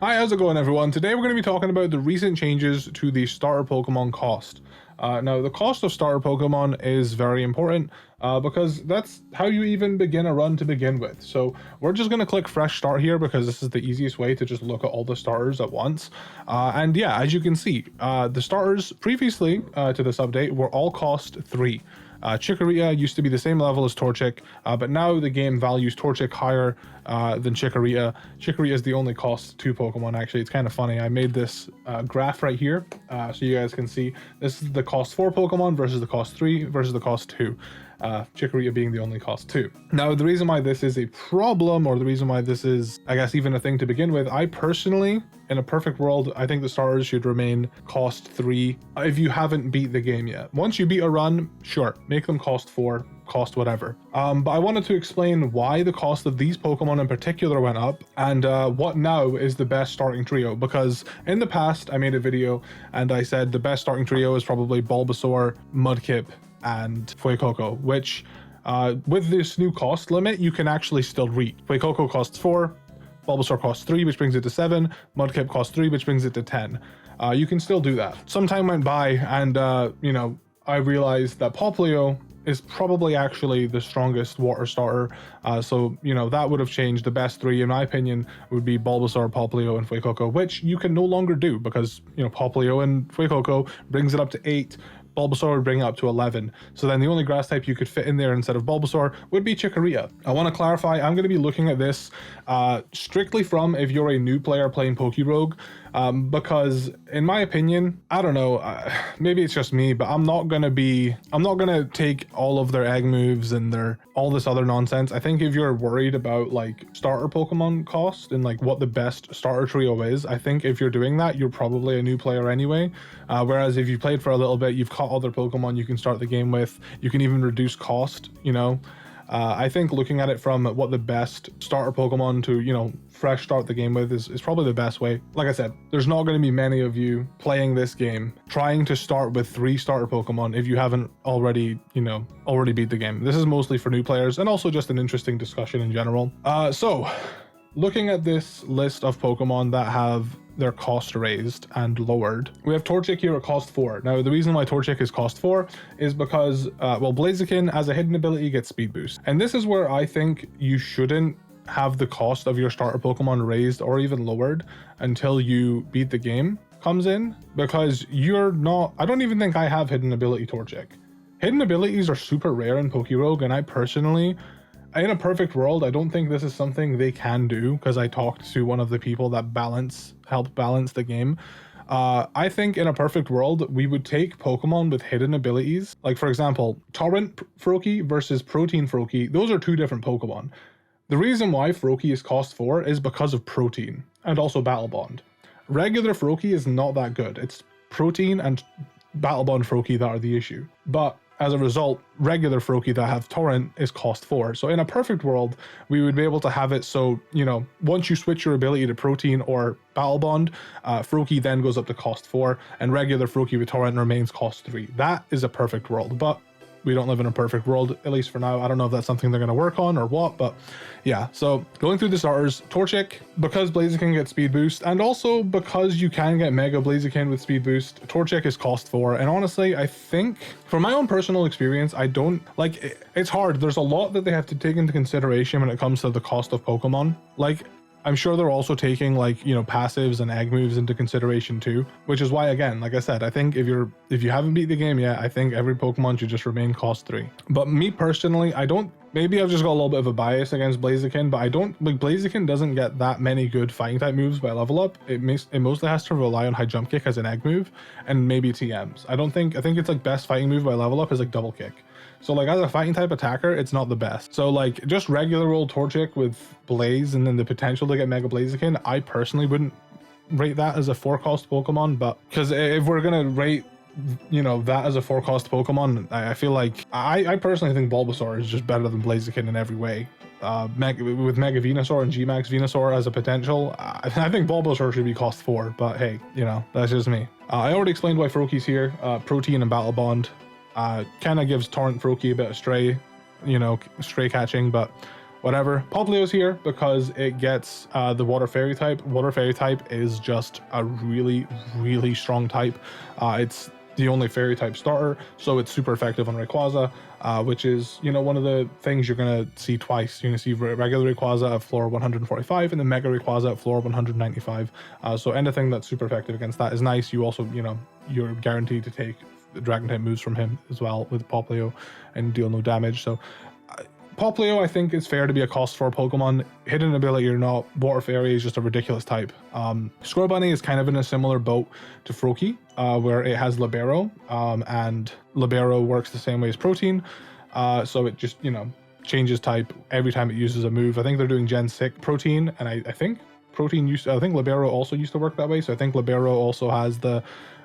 Hi, how's it going everyone? Today we're going to be talking about the recent changes to the starter Pokemon cost. Now, the cost of starter Pokemon is very important because that's how you even begin a run to begin with. So we're just going to click fresh start here because this is the easiest way to just look at all the starters at once. And yeah, as you can see, the starters previously to this update were all cost 3. Chikorita used to be the same level as Torchic, but now the game values Torchic higher than Chikorita. Chikorita is the only cost 2 Pokemon, actually. It's kind of funny. I made this graph right here so you guys can see. This is the cost 4 Pokemon versus the cost 3 versus the cost 2. Chikorita being the only cost 2. Now, the reason why this is a problem, or the reason why this is, I guess, even a thing to begin with, I personally, in a perfect world, I think the starters should remain cost 3 if you haven't beat the game yet. Once you beat a run, sure, make them cost 4, cost whatever. But I wanted to explain why the cost of these Pokemon in particular went up, and what now is the best starting trio, because in the past I made a video and I said the best starting trio is probably Bulbasaur, Mudkip, and Fuecoco, which with this new cost limit you can actually still reach. Fuecoco costs 4, Bulbasaur costs 3, which brings it to 7, Mudkip costs 3, which brings it to 10. You can still do that. Some time went by and I realized that Popplio is probably actually the strongest water starter, so that would have changed. The best 3 in my opinion would be Bulbasaur, Popplio, and Fuecoco, which you can no longer do because Popplio and Fuecoco brings it up to 8. Bulbasaur would bring it up to 11. So then the only grass type you could fit in there instead of Bulbasaur would be Chikorita. I want to clarify, I'm going to be looking at this strictly from if you're a new player playing PokeRogue, because in my opinion, I don't know, maybe it's just me, but I'm not going to take all of their egg moves and all this other nonsense. I think if you're worried about like starter Pokemon cost and like what the best starter trio is, I think if you're doing that, you're probably a new player anyway. Whereas if you played for a little bit, you've caught other Pokemon you can start the game with, you can even reduce cost, I think looking at it from what the best starter Pokemon to, fresh start the game with is probably the best way. Like I said, there's not going to be many of you playing this game trying to start with 3 starter Pokemon if you haven't already beat the game. This is mostly for new players and also just an interesting discussion in general. So looking at this list of Pokemon that have their cost raised and lowered, we have Torchic here at cost 4. Now, the reason why Torchic is cost 4 is because, Blaziken as a hidden ability gets speed boost. And this is where I think you shouldn't have the cost of your starter Pokemon raised or even lowered until you beat the game comes in, because I don't even think I have hidden ability Torchic. Hidden abilities are super rare in PokeRogue, and I personally, in a perfect world, I don't think this is something they can do, because I talked to one of the people that helped balance the game. I think in a perfect world, we would take Pokemon with hidden abilities. Like, for example, Torrent Froakie versus Protein Froakie. Those are 2 different Pokemon. The reason why Froakie is cost 4 is because of Protein and also Battle Bond. Regular Froakie is not that good. It's Protein and Battle Bond Froakie that are the issue. But as a result, regular Froakie that have Torrent is cost 4. So in a perfect world, we would be able to have it so, once you switch your ability to Protein or Battle Bond, Froakie then goes up to cost 4, and regular Froakie with Torrent remains cost 3. That is a perfect world, but we don't live in a perfect world, at least for now. I don't know if that's something they're going to work on or what, but yeah. So going through the starters, Torchic, because Blaziken gets speed boost, and also because you can get Mega Blaziken with speed boost, Torchic is cost 4. And honestly, I think from my own personal experience, I don't like it's hard. There's a lot that they have to take into consideration when it comes to the cost of Pokemon. Like, I'm sure they're also taking passives and egg moves into consideration too, which is why, again, like I said, I think if you haven't beat the game yet, I think every Pokemon should just remain cost 3. But me personally, maybe I've just got a little bit of a bias against Blaziken, but Blaziken doesn't get that many good fighting type moves by level up. It mostly has to rely on high jump kick as an egg move and maybe TMs. I think it's like best fighting move by level up is like double kick. So like as a fighting type attacker, it's not the best. So like just regular old Torchic with Blaze and then the potential to get Mega Blaziken, I personally wouldn't rate that as a 4 cost Pokemon, but because if we're gonna rate that as a 4 cost Pokemon, I feel like I personally think Bulbasaur is just better than Blaziken in every way. With Mega Venusaur and Gmax Venusaur as a potential, I think Bulbasaur should be cost 4, but hey, that's just me. I already explained why Froakie's here. Protein and Battle Bond kind of gives Torrent Froakie a bit of stray catching, but whatever. Popplio's here because it gets the Water Fairy type. Water Fairy type is just a really, really strong type. It's the only Fairy type starter, so it's super effective on Rayquaza, which is, you know, one of the things you're going to see twice. You're going to see regular Rayquaza at floor 145 and then Mega Rayquaza at floor 195. So anything that's super effective against that is nice. You also, you know, you're guaranteed to take the Dragon type moves from him as well with Popplio and deal no damage. So Popplio, I think, is fair to be a cost 4 Pokemon. Hidden ability or not, Water Fairy is just a ridiculous type. Scorbunny is kind of in a similar boat to Froakie, where it has Libero, and Libero works the same way as Protein. So it just, you know, changes type every time it uses a move. I think they're doing Gen 6 Protein, and I think Protein I think Libero also used to work that way. So I think Libero also has the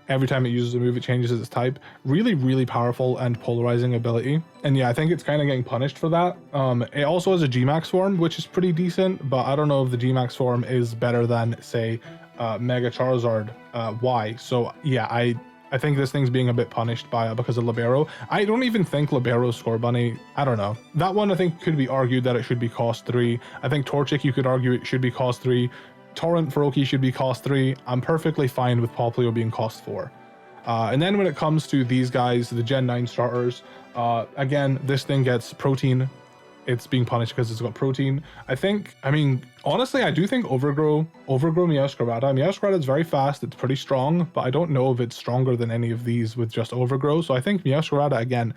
every time it uses a move, it changes its type. Really, really powerful and polarizing ability. And yeah, I think it's kind of getting punished for that. It also has a Gmax form, which is pretty decent, but I don't know if the Gmax form is better than, say, Mega Charizard Y. So yeah, I think this thing's being a bit punished because of Libero. I don't even think Libero's Scorbunny, I don't know. That one I think could be argued that it should be cost 3. I think Torchic, you could argue it should be cost 3. Torrent Froakie should be cost 3. I'm perfectly fine with Popplio being cost 4. And then when it comes to these guys, the Gen 9 starters, again, this thing gets Protein. It's being punished because it's got Protein. I mean, honestly, I do think Overgrow Meowscarada. Meowscarada is very fast. It's pretty strong, but I don't know if it's stronger than any of these with just Overgrow. So I think Meowscarada, again,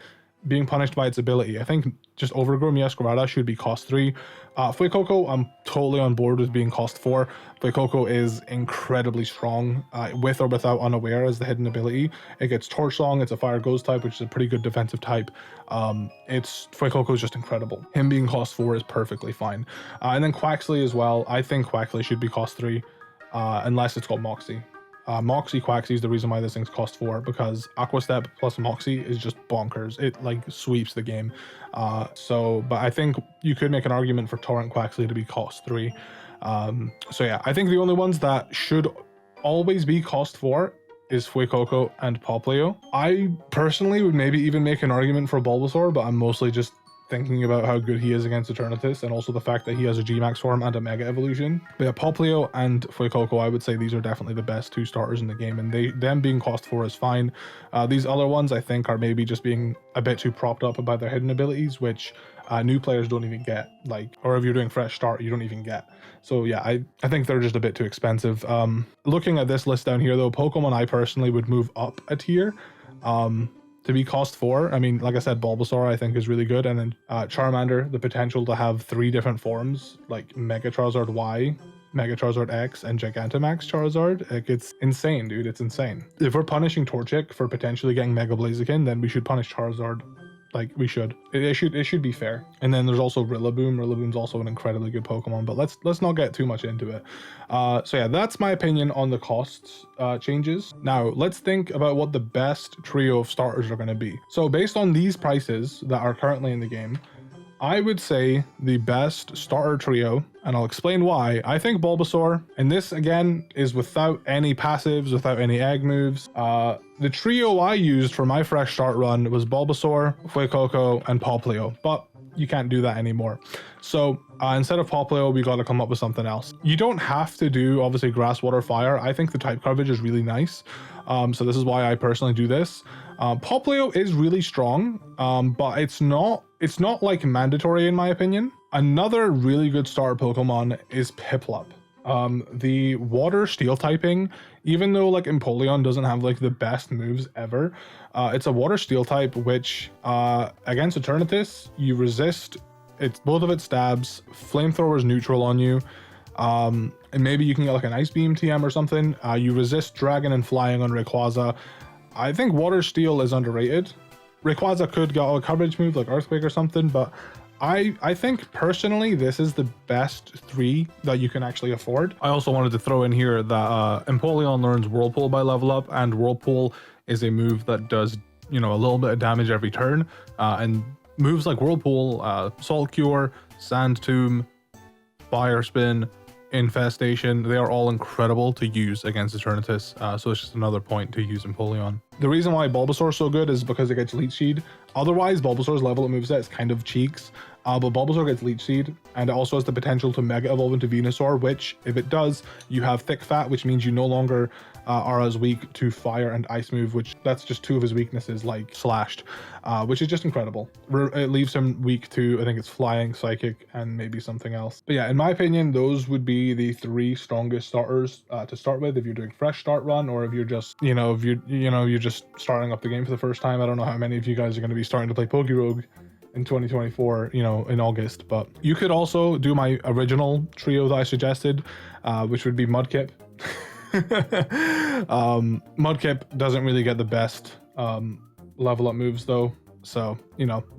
being punished by its ability. I think just Overgrow Meowscarada should be cost 3. Fuecoco, I'm totally on board with being cost 4. Fuecoco is incredibly strong, with or without Unaware as the hidden ability. It gets Torch Song, it's a Fire Ghost type, which is a pretty good defensive type. Fuecoco is just incredible. Him being cost 4 is perfectly fine. And then Quaxley as well. I think Quaxley should be cost 3, unless it's got Moxie. Moxie Quaxley is the reason why this thing's cost 4, because Aqua Step plus Moxie is just bonkers. It like sweeps the game. But I think you could make an argument for Torrent Quaxley to be cost 3. So yeah, I think the only ones that should always be cost 4 is Fuecoco and Popplio. I personally would maybe even make an argument for Bulbasaur, but I'm mostly just thinking about how good he is against Eternatus, and also the fact that he has a Gmax form and a Mega Evolution. But yeah, Popplio and Fuecoco, I would say these are definitely the best 2 starters in the game, and them being cost 4 is fine. These other ones, I think, are maybe just being a bit too propped up by their hidden abilities, which new players don't even get, or if you're doing fresh start, you don't even get. So yeah, I think they're just a bit too expensive. Looking at this list down here, though, Pokemon I personally would move up a tier. To be cost 4, I mean, like I said, Bulbasaur I think is really good, and then Charmander, the potential to have 3 different forms, like Mega Charizard Y, Mega Charizard X, and Gigantamax Charizard. Like, it's insane, dude, it's insane. If we're punishing Torchic for potentially getting Mega Blaziken, then we should punish Charizard. Like, we should. It should be fair. And then there's also Rillaboom. Rillaboom's also an incredibly good Pokemon, but let's not get too much into it. So yeah, that's my opinion on the costs changes. Now, let's think about what the best trio of starters are going to be. So based on these prices that are currently in the game, I would say the best starter trio, and I'll explain why. I think Bulbasaur, and this again is without any passives, without any egg moves. The trio I used for my fresh start run was Bulbasaur, Fuecoco, and Popplio, but you can't do that anymore. So instead of Popplio, we got to come up with something else. You don't have to do, obviously, Grass, Water, Fire. I think the type coverage is really nice. So this is why I personally do this. Popplio is really strong, but it's not like mandatory in my opinion. Another really good starter Pokemon is Piplup. The water steel typing, even though like Empoleon doesn't have like the best moves ever, it's a water steel type, which against Eternatus, you resist both of its stabs, Flamethrower's neutral on you, and maybe you can get like an Ice Beam TM or something. You resist Dragon and Flying on Rayquaza. I think Water Steel is underrated. Rayquaza could get a coverage move like Earthquake or something, but I think personally this is the best 3 that you can actually afford. I also wanted to throw in here that Empoleon learns Whirlpool by level up, and Whirlpool is a move that does, a little bit of damage every turn, and moves like Whirlpool, Salt Cure, Sand Tomb, Fire Spin, Infestation, they are all incredible to use against Eternatus, so it's just another point to use Empoleon. The reason why Bulbasaur is so good is because it gets Leech Seed. Otherwise, Bulbasaur's level up moveset is kind of cheeks, but Bulbasaur gets Leech Seed, and it also has the potential to Mega Evolve into Venusaur, which, if it does, you have Thick Fat, which means you no longer are as weak to Fire and Ice move, which that's just two of his weaknesses, like Slashed, which is just incredible. It leaves him weak to, I think it's Flying, Psychic, and maybe something else. But yeah, in my opinion, those would be the 3 strongest starters to start with if you're doing fresh start run, or if you're just, if you're just starting up the game for the first time. I don't know how many of you guys are going to be starting to play PokeRogue in 2024, in August, but you could also do my original trio that I suggested, which would be Mudkip. Mudkip doesn't really get the best level up moves though, so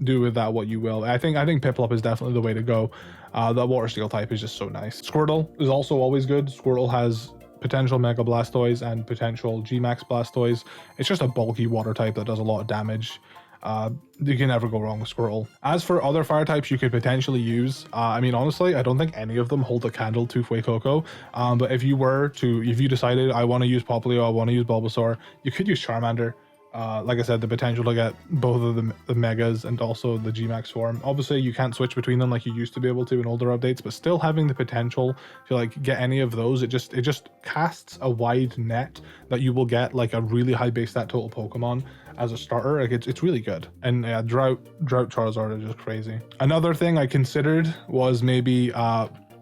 do with that what you will. I think Piplup is definitely the way to go. The Water Steel type is just so nice. Squirtle is also always good. Squirtle has potential Mega Blastoise and potential G-Max Blastoise. It's just a bulky water type that does a lot of damage. You can never go wrong with Squirtle. As for other fire types you could potentially use, honestly, I don't think any of them hold a candle to Fuecoco. But if you decided I want to use Popplio, I want to use Bulbasaur, you could use Charmander. Like I said, the potential to get both of the Megas and also the G-Max form. Obviously, you can't switch between them like you used to be able to in older updates, but still having the potential to get any of those, it just casts a wide net that you will get like a really high base stat total Pokemon as a starter. It's really good. And yeah, Drought Charizard is just crazy. Another thing I considered was maybe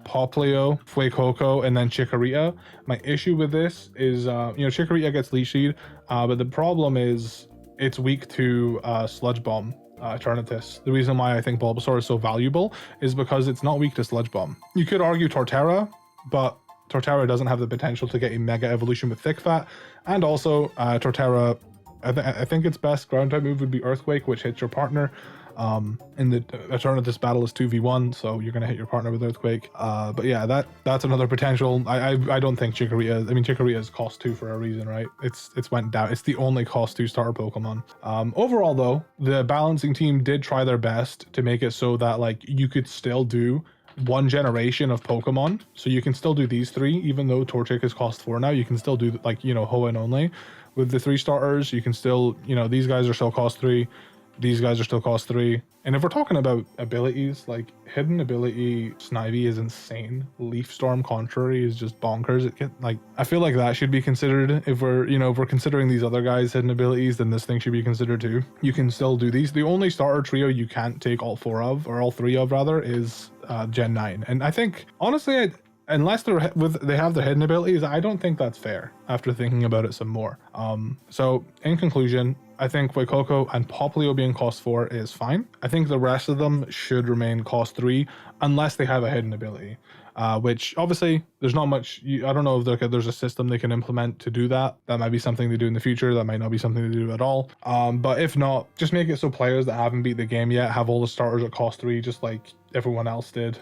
Popplio, Fuecoco, and then Chikorita. My issue with this is, Chikorita gets Leech Seed, but the problem is it's weak to Sludge Bomb, Eternatus. The reason why I think Bulbasaur is so valuable is because it's not weak to Sludge Bomb. You could argue Torterra, but Torterra doesn't have the potential to get a Mega Evolution with Thick Fat, and also Torterra, I think its best ground type move would be Earthquake, which hits your partner. In the Eternatus battle is 2v1, so you're gonna hit your partner with Earthquake. But yeah, that's another potential. I don't think Chikorita. Chikorita is cost 2 for a reason, right? It's went down. It's the only cost 2 starter Pokemon. Overall though, the balancing team did try their best to make it so that you could still do one generation of Pokemon. So you can still do these 3, even though Torchic is cost 4 now. You can still do Hoenn only with the 3 starters. You can still, these guys are still cost 3. These guys are still cost 3. And if we're talking about abilities, hidden ability Snivy is insane. Leaf Storm Contrary is just bonkers. I feel like that should be considered. If we're considering these other guys' hidden abilities, then this thing should be considered too. You can still do these. The only starter trio you can't take all 4 of, or all 3 of rather, is Gen 9. And I think, honestly, unless they have their hidden abilities, I don't think that's fair after thinking about it some more. So in conclusion, I think Fuecoco and Popplio being cost 4 is fine. I think the rest of them should remain cost 3 unless they have a hidden ability, which obviously there's not much. I don't know if there's a system they can implement to do that. That might be something they do in the future. That might not be something they do at all. But if not, just make it so players that haven't beat the game yet have all the starters at cost 3, just like everyone else did.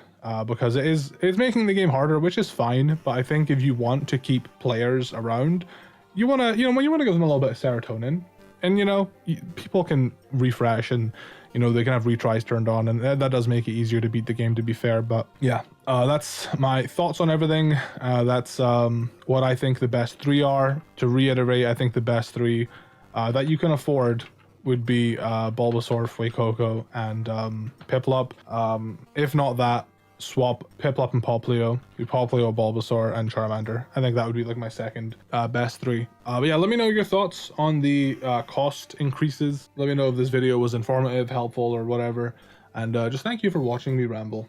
Because it's making the game harder, which is fine. But I think if you want to keep players around, you want to give them a little bit of serotonin. And people can refresh, and they can have retries turned on, and that does make it easier to beat the game, to be fair. But yeah, that's my thoughts on everything. That's what I think the best 3 are. To reiterate, I think the best 3 that you can afford would be Bulbasaur, Fuecoco, and Piplup. If not that, swap Piplup and Popplio, do Popplio, Bulbasaur, and Charmander. I think that would be my second best 3. But yeah, let me know your thoughts on the cost increases. Let me know if this video was informative, helpful, or whatever. And just thank you for watching me ramble.